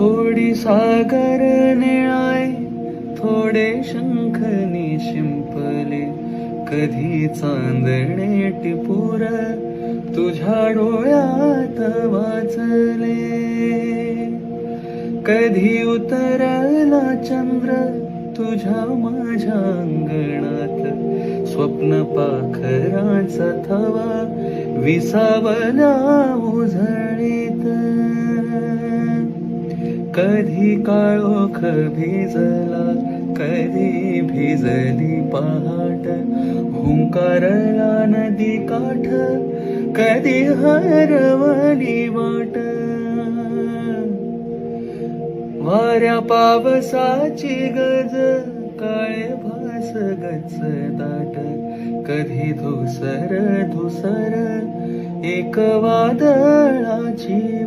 थोडी सागर निळाय, थोडे शंखनी शिंपले, कधी चांदणे टिपूर तुझ्या डोळ्यात वाचले. कधी उतरला चंद्र तुझ्या माझ्या अंगणात, स्वप्न पाखराचा थवा विसावला उजळीत. कधी काळोख भिजला, कधी भिजली पहाट, हुंकारला नदी काठ, कधी हरवली वाट. वाऱ्या पावसाची गज, काळे भास गच दाट, कधी धुसर धुसर एक वादळाची